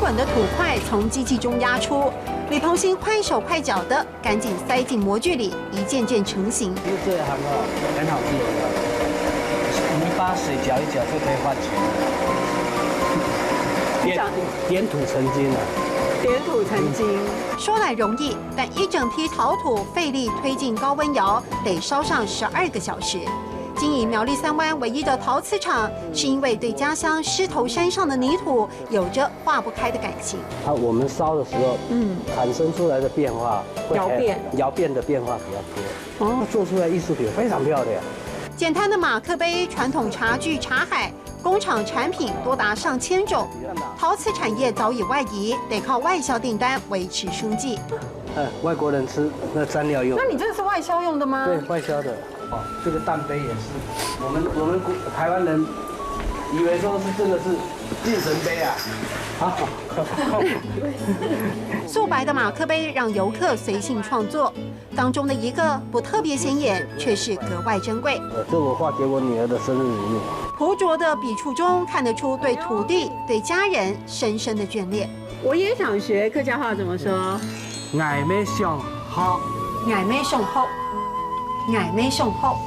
稳的土块从机器中压出，李鹏兴快手快脚的赶紧塞进模具里，一件件成型。其实这一行很好记的，泥巴水搅一搅就可以换钱了。点土成金了。点土成金，说来容易，但一整批陶土费力推进高温窑，得烧上12个小时。经营苗栗3湾唯一的陶瓷厂，是因为对家乡狮头山上的泥土有着化不开的感情。我们烧的时候，产生出来的变化，窑变的变化比较多。做出来艺术品非常漂亮。简单的马克杯、传统茶具、茶海，工厂产品多达上千种。陶瓷产业早已外移，得靠外销订单维持生计。外国人吃那蘸料用。那你这个是外销用的吗？对，外销的。这个蛋杯也是，我们台湾人以为说是真的是精神杯啊。素白的马克杯让游客随性创作，当中的一个不特别显眼，却是格外珍贵。这我画给我女儿的生日礼物。朴拙的笔触中看得出对土地、对家人深深的眷恋。我也想学客家话怎么说？爱妹上好，爱妹上好，爱妹上好。